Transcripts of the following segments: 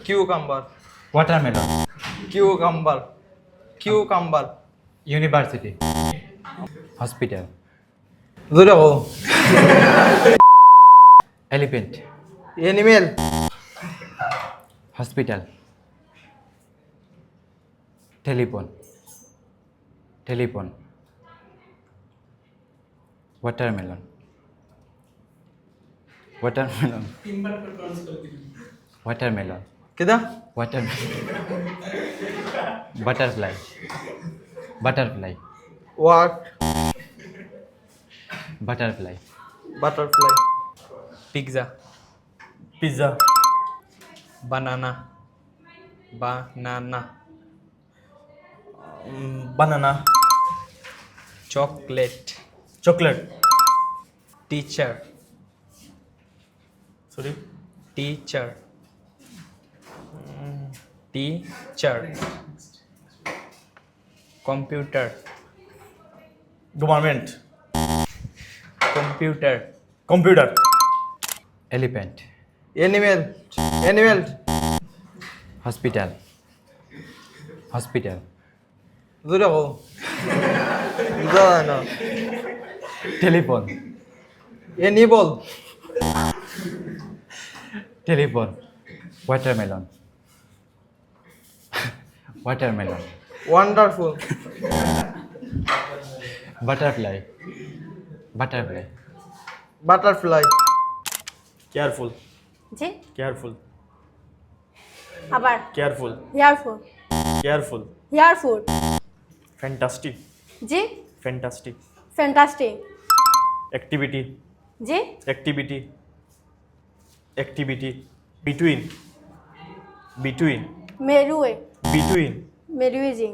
cucumber, watermelon, cucumber, cucumber. university, hospital, জোরে কও। elephant, Animal, hospital, telephone, telephone, watermelon, watermelon, watermelon, কেদা? watermelon, butterfly, butterfly, What? butterfly, Butterfly, pizza, pizza, banana, banana, banana, chocolate, chocolate. teacher, Sorry. teacher, teacher, computer, Government, computer, computer, elephant, animal, animal, hospital, hospital, জোরে কও। বুঝা যায় না। telephone, Animal, telephone, watermelon, watermelon, wonderful, butterfly, butterfly, butterfly, careful জি careful আবার careful hairful careful hairful fantastic জি fantastic fantastic activity জি activity activity between between মেরুয়ে বিটুইন মেরুইজিং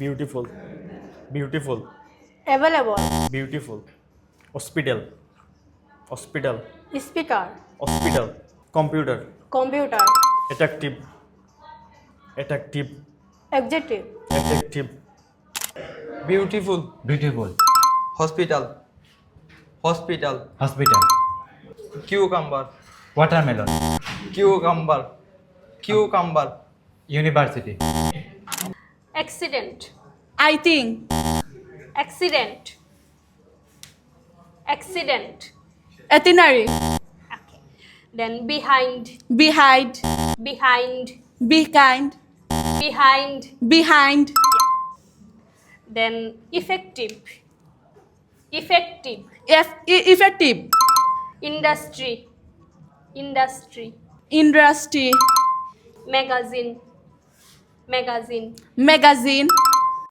beautiful beautiful available beautiful hospital hospital speaker hospital computer computer attractive attractive adjective attractive beautiful, beautiful, hospital, hospital, hospital, cucumber, watermelon, cucumber, cucumber, university, accident, I think, accident, accident. itinerary, Okay. Then behind, behind, behind, be kind, behind. behind, Then effective, effective. effective, Industry, industry. industry, Magazine, magazine. magazine,